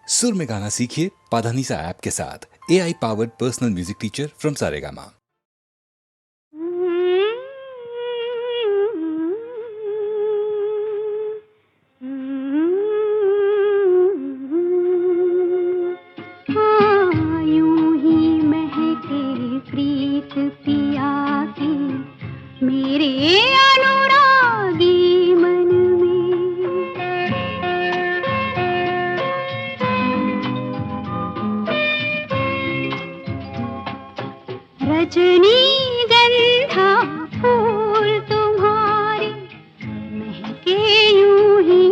सुर में गाना सीखिए पाधानीसा ऐप के साथ। AI powered personal music teacher from Saregama. यूं ही महके प्रीत पिया की मेरे अनुरागी मन में, रजनीगंधा फूल तुम्हारे महके यूं ही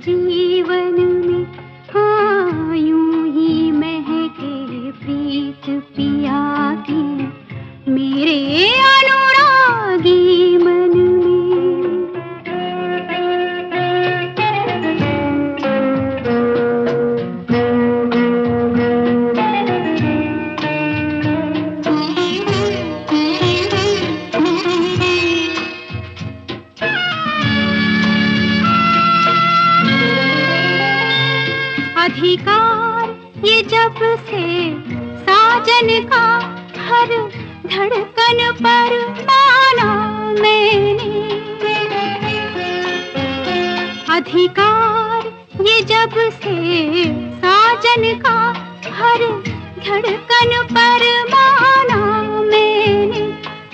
जीवन में। हाँ, यूं ही महके प्रीत पिया की मेरे अनुरागी मन अधिकार ये जब से साजन का हर धड़कन पर माना मैंने। अधिकार ये जब से साजन का हर धड़कन पर माना मैंने।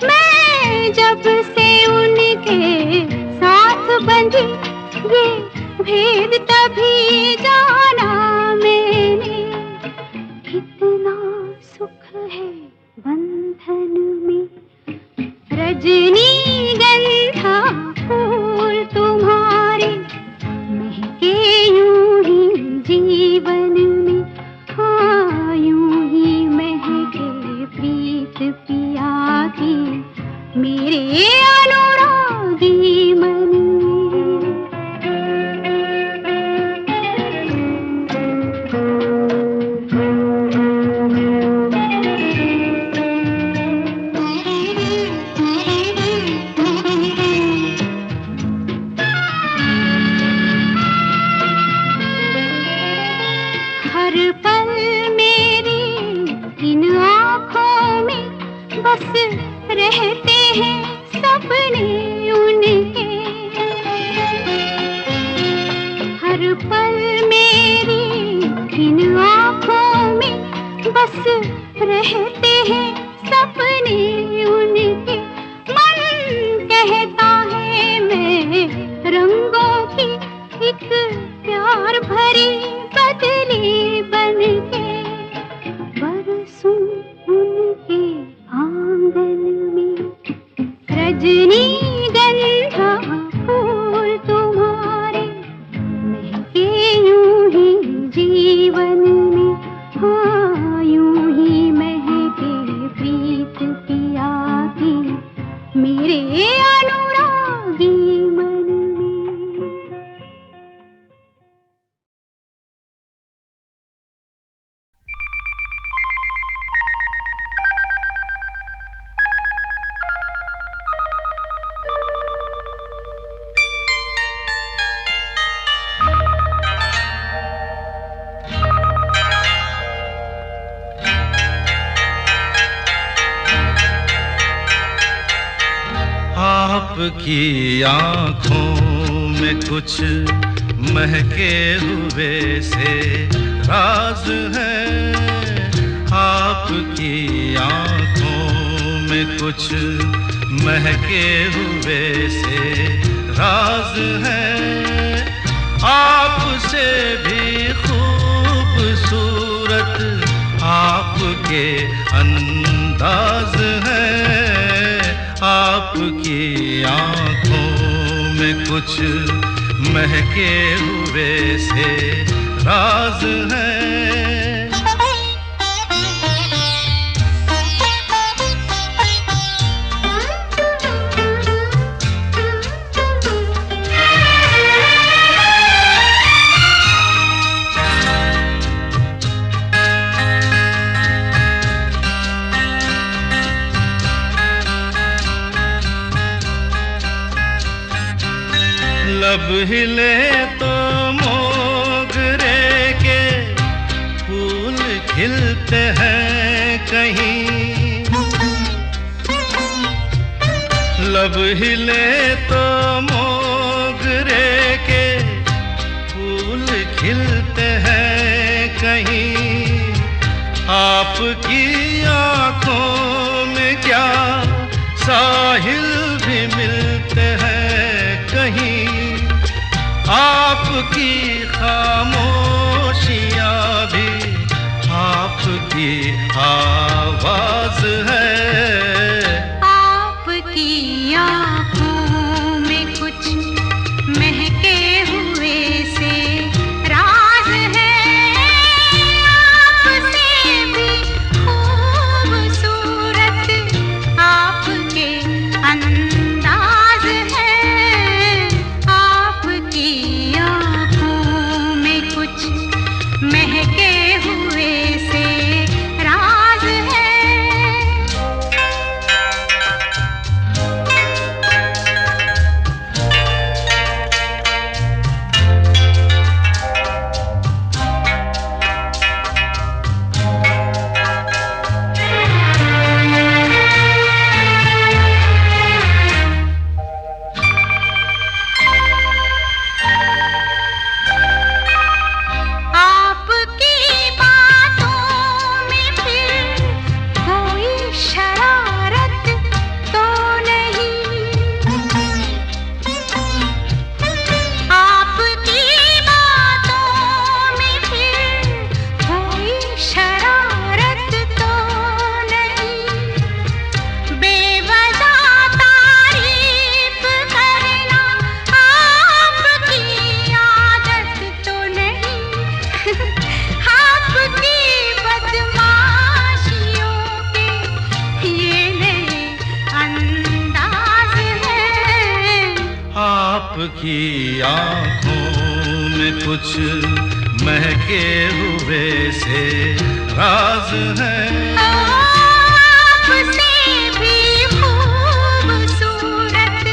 मैं जब से उनके साथ बंधी ये भेद तभी जाना मैंने। कितना सुख है बंधन में, रजनीगंधा फूल तुम्हारे महके यूं ही जीवन में। हाँ, यूं ही महके प्रीत पिया की मेरे अनुरागी मन में। हर पल मेरी इन आँखों में बस रहते हैं सपने उनके। हर पल मेरी इन आँखों में बस रहते हैं सपने उनके। मन कहता है मैं रंगों की एक प्यार भरी बदली बनके बरसूं उनके आंगन में। रजनीगंधा फूल तुम्हारे महके यूं ही जीवन में। हाँ, यूं ही महके प्रीत पिया की मेरे अनुरागी मन में। आपकी आँखों में कुछ महके हुए से राज है। आपकी आँखों में कुछ महके हुए से राज है। आपसे भी खूबसूरत आपके अंदाज है। आपकी आँखों में कुछ महके हुए से राज है। लब हिले तो मोगरे के खिलते हैं कहीं, लब हिले तो मोगरे के फूल खिलते हैं कहीं। आपकी आंखों में क्या साहिल भी मिलते हैं कहीं, आपकी खामोशियाँ भी आपकी आवाज है। आपकी आँखों में कुछ महके हुए से राज है, आपसे भी खूबसूरत आपके अंदाज है। आपकी आँखों में कुछ महके हुए से राज है। आपकी बातों में फिर कोई शरारत तो नहीं, आपकी बातों में फिर कोई शरारत तो नहीं। बेवजह तारीफ करना आपकी आदत तो नहीं, आपकी बदमाशियों के ये नए अंदाज हैं। आपकी आंखों में कुछ महके हुए से राज है। आपसे भी खूबसूरत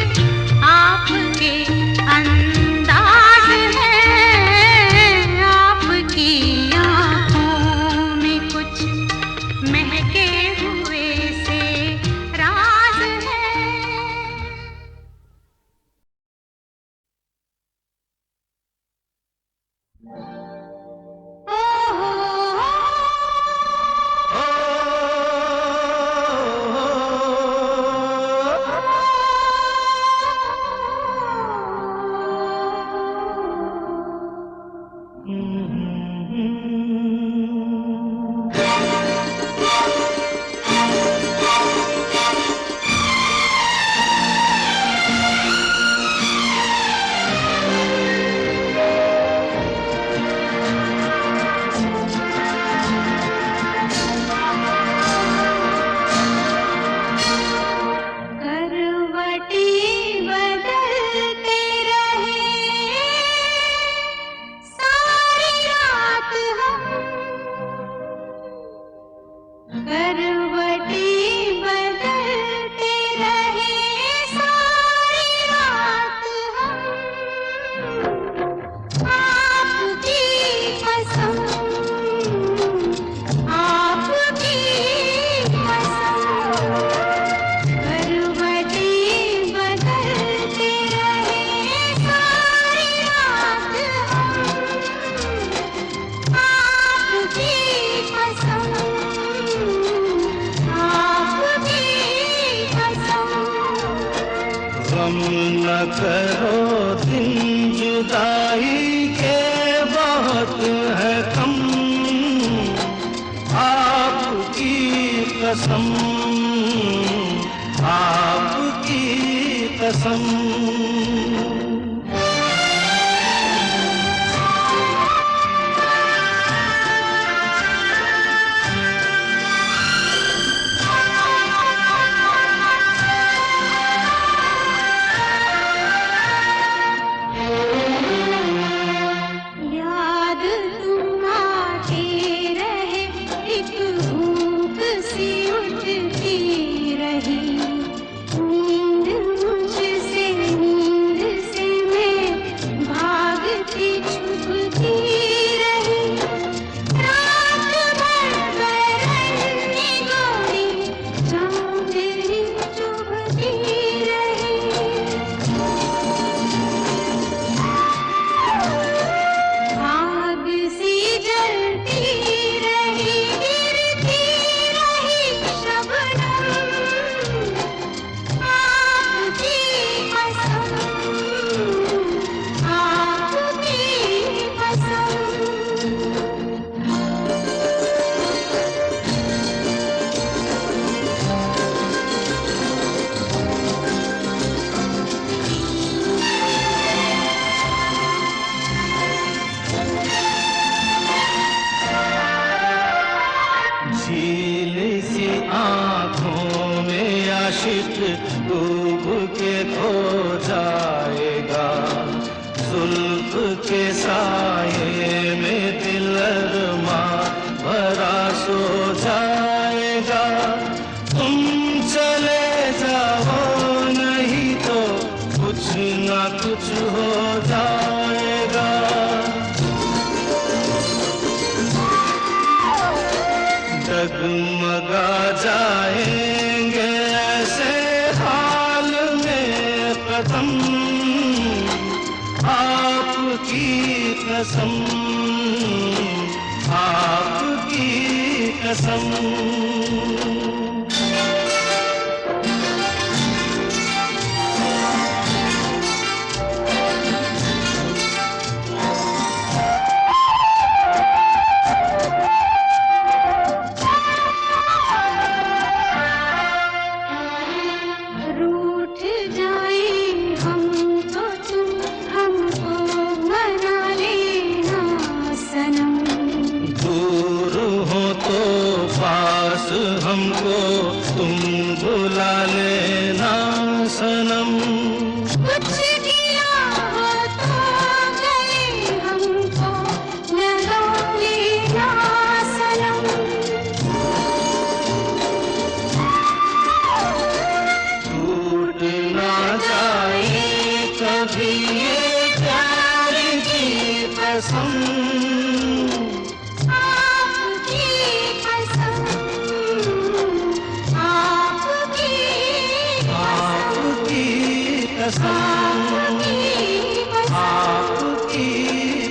आपके अंदाज है। आपकी आँखों में कुछ महके हुए से राज है। करवटें बदलते रहे सारी रात हम, करवटें बदलते रहे सारी रात हम। आपकी कसम, आपकी कसम, करवटें बदलते रहे सारी रात हम। आपकी कसम, आपकी कसम। गम न करो दिन जुदाई के बहुत है कम, आपकी कसम, आपकी कसम। याद तुम आते रहे, एक भूख सी उठती रही। नींद मुझसे, नींद से मैं भागती छुपती रही। रात भर नीली सी आंखों में आशिक डूब के खो जाएगा, जुल्फ के साये में दिल अरमा भरा सो जाएगा। तुम चले जाओ नहीं तो कुछ ना कुछ हो जाएगा। डगमगा जाएंगे ऐसे हाल में कदम, आपकी कसम, आपकी कसम। रूठ जाए हम तो तुम हमको मना लेना सनम। दूर हो तो पास हमको तुम बुला लेना सनम। कुछ गिला हो तो गले हमको लगा लेना सनम। टूट ना जाए कभी ये प्यार की कसम, आपकी कसम, आपकी आपकी कसम, आपकी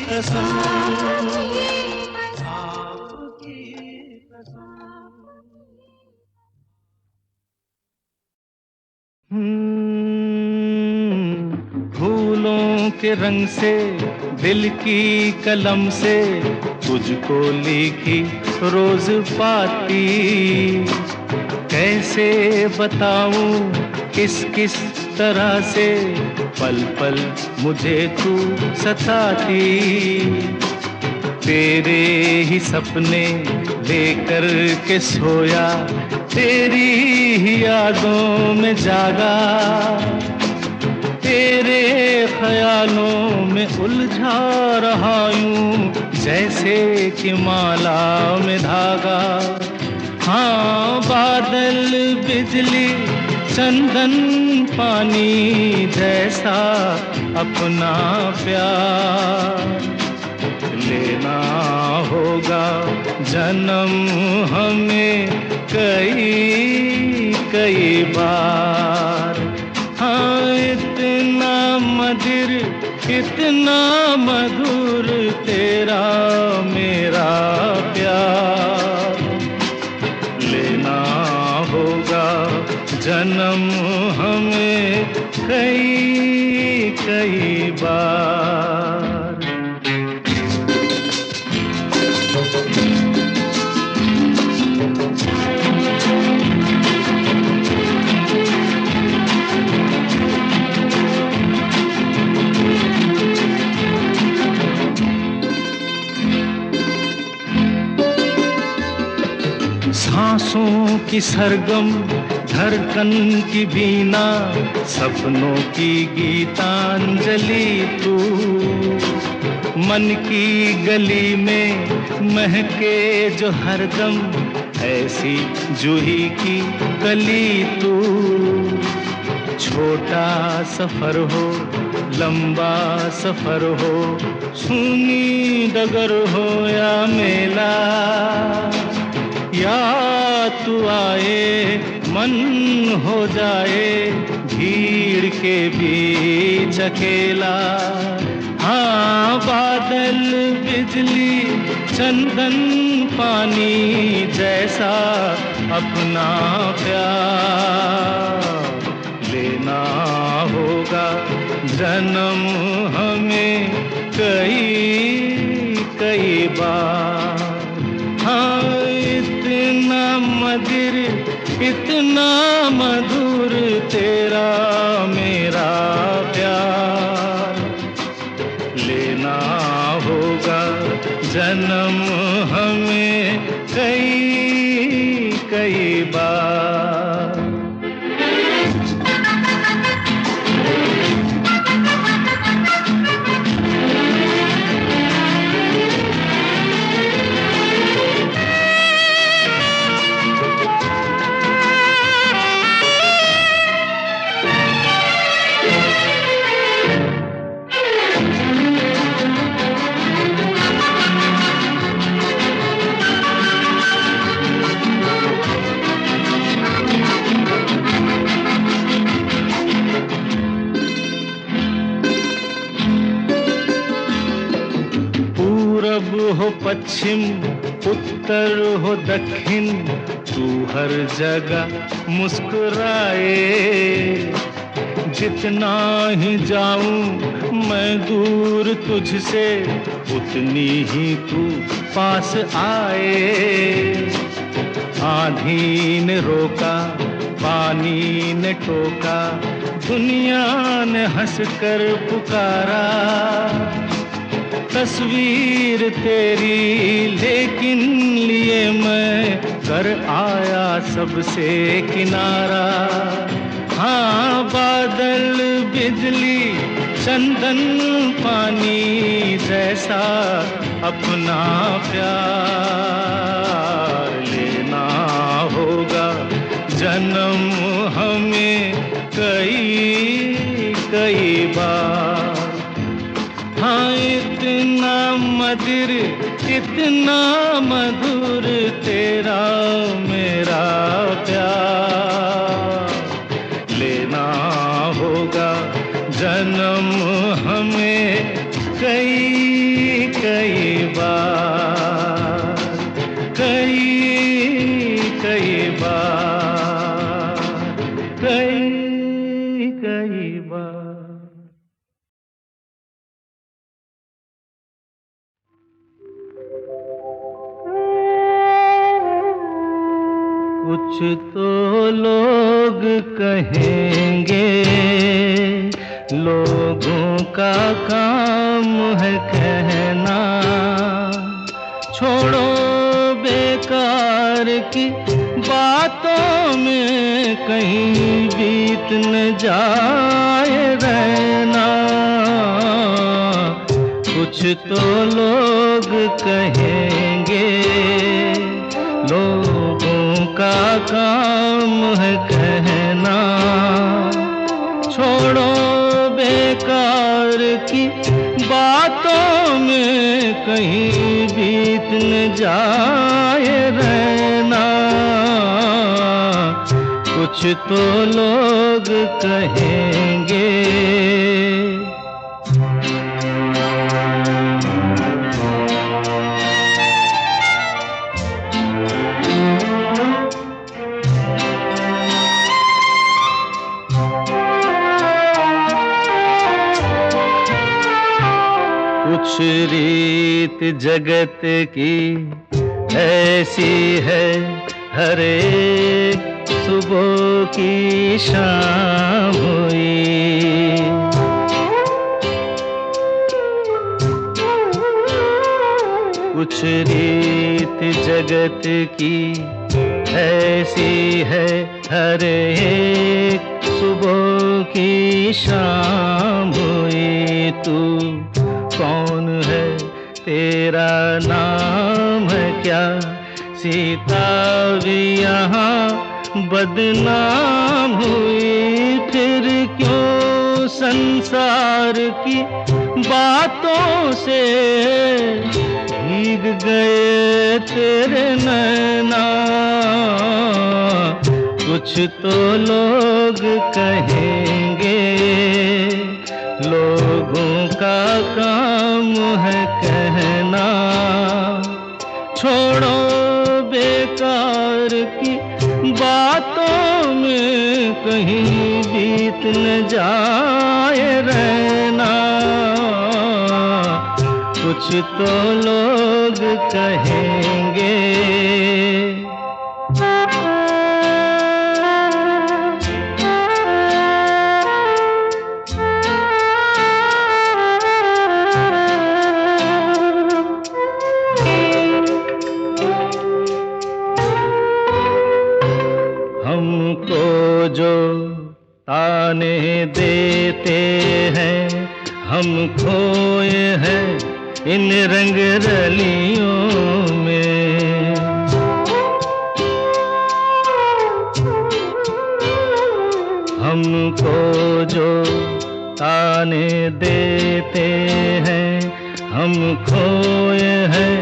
कसम, आपकी कसम। फूलों के रंग से दिल की कलम से तुझको लिखी रोज पाती, कैसे बताऊं किस किस तरह से पल पल मुझे तू सताती। तेरे ही सपने लेकर के सोया, तेरी ही यादों में जागा, तेरे ख्यालों में उलझा रहा यूं जैसे कि माला में धागा। हाँ, बादल बिजली चंदन पानी जैसा अपना प्यार लेना होगा जन्म हमें कई कई बार। हाँ, इतना मधुर इतना मधुर तेरा मेरा प्यार लेना होगा जन्म हमें कई कई बार। सांसों की सरगम धड़कन की बीना, सपनों की गीतांजलि तू, मन की गली में महके जो हरदम ऐसी जूही की कली तू। छोटा सफर हो लंबा सफर हो, सूनी डगर हो या मेला, या तू आए मन हो जाए भीड़ के बीच अकेला। हाँ, बादल बिजली चंदन पानी जैसा अपना प्यार लेना होगा जन्म हमें कई कई बार। हाँ, इतना मधुर तेरा मेरा प्यार लेना होगा जन्म हमें कई पश्चिम उत्तर हो दक्षिण, तू हर जगह मुस्कुराए। जितना ही जाऊं मैं दूर तुझसे, उतनी ही तू पास आए। आंधी ने रोका, पानी ने टोका, दुनिया ने हंसकर पुकारा। तस्वीर तेरी लेकिन लिए मैं कर आया सबसे किनारा। हाँ, बादल बिजली चंदन पानी जैसा अपना प्यार लेना होगा जन्म हमें कई कई बार। हाँ, इतना मधुर इतना मधुर तेरा मेरा प्यार लेना होगा जन्म हमें कई कई बार, कई कई बार, कई कई बार। कुछ तो लोग कहेंगे, लोगों का काम है कहना। छोड़ो बेकार की बातों में कहीं बीत न जाए रहना। कुछ तो लोग कहेंगे, लोगों का काम है कहना। छोड़ो बेकार की बातों में कहीं बीत न जाए रहना। कुछ तो लोग कहेंगे। कुछ रीत जगत की ऐसी है, हर एक सुबह की शाम हुई। कुछ रीत जगत की ऐसी है, हर एक सुबह की शाम हुई। तू कौन है, तेरा नाम है क्या? सीता भी यहाँ बदनाम हुई। फिर क्यों संसार की बातों से भीग गए तेरे नैना? कुछ तो लोग कहेंगे, लोगों का काम है कहना। छोड़ो बेकार की बातों में कहीं बीत न जाए रहना। कुछ तो लोग कहेंगे। हमको जो ताने देते हैं, हम खोए हैं इन रंग रलियों में। हमको जो ताने देते हैं, हम खोए हैं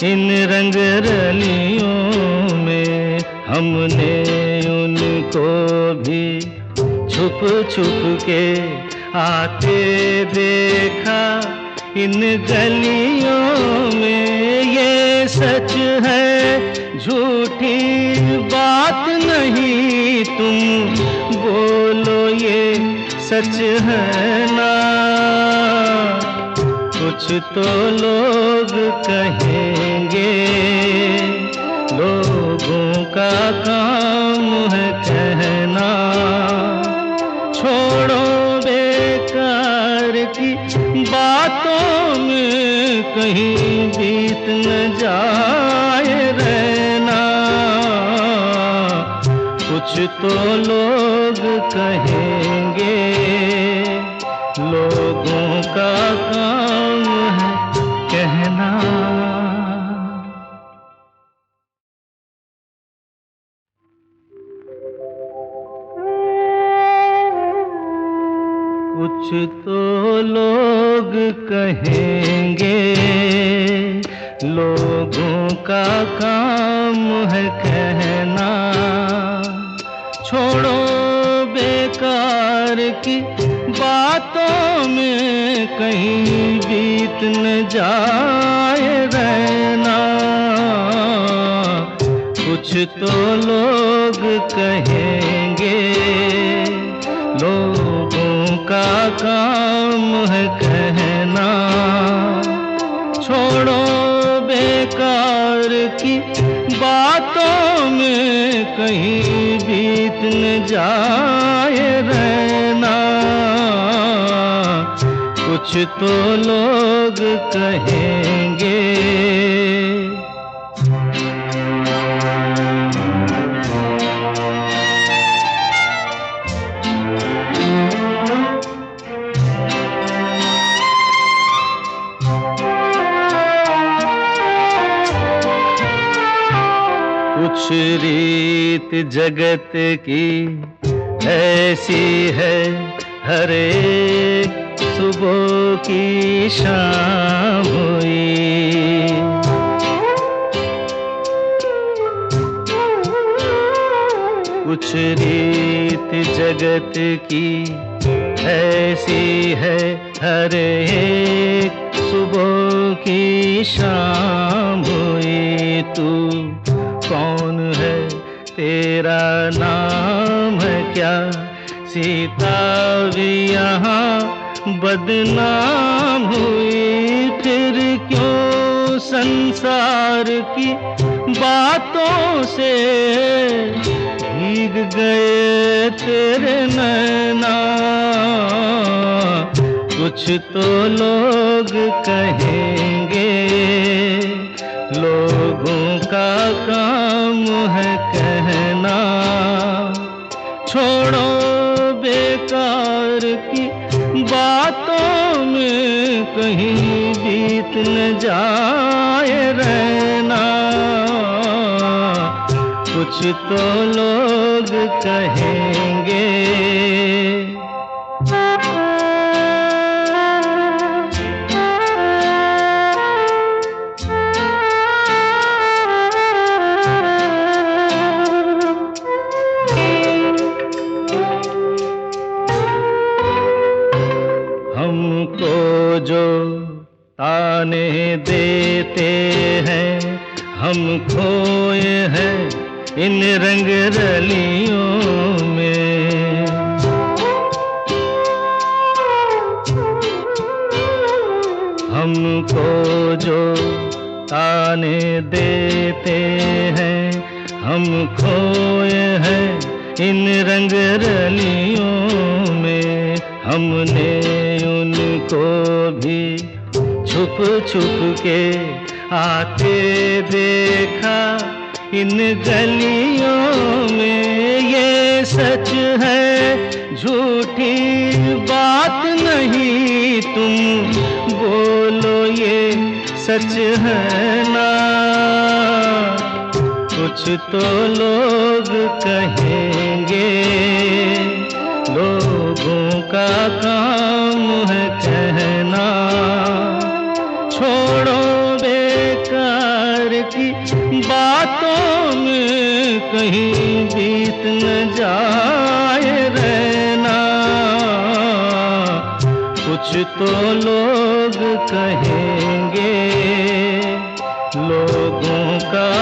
इन रंग रलियों में। हमने उनको भी छुप छुप के आते देखा, इन गलियों में, ये सच है झूठी बात नहीं, तुम बोलो ये सच है ना। कुछ तो लोग कहेंगे, लोगों का काम है कहना। छोड़ो बेकार की बातों में कहीं बीत न जाए रहना। कुछ तो लोग कहेंगे, लोगों का काम है कहना। कुछ तो लोग कहेंगे, लोगों का काम है कहना। छोड़ो बेकार की बातों में कहीं बीत न जाए रहना। कुछ तो लोग कहेंगे, लोगों का काम है कहना। छोड़ो बेकार की बातों में कहीं बीत न जाए रहना। कुछ तो लोग कहेंगे। कुछ रीत जगत की ऐसी है, हर एक सुबह की शाम हुई। कुछ रीत जगत की ऐसी है, हर एक सुबह की शाम हुई। तू कौन है, तेरा नाम है क्या? सीता भी यहाँ बदनाम हुई। फिर क्यों संसार की बातों से भीग गए तेरे नैना? कुछ तो लोग कहेंगे, लोगों का काम है कहना। छोड़ो बेकार की बातों में कहीं बीत न जाए रहना। कुछ तो लोग कहेंगे। हमको जो ताने देते हैं, हम खोए हैं इन रंग रलियों में। हमको जो ताने देते हैं, हम खोए हैं इन रंग रलियों में। हमने उनको भी छुप छुप के आते देखा इन गलियों में। ये सच है झूठी बात नहीं, तुम बोलो ये सच है ना। कुछ तो लोग कहेंगे, लोगों का काम है कहना। छोड़ो बेकार की बातों में कहीं बीत न जाए रहना। कुछ कुछ तो लोग कहेंगे, लोगों का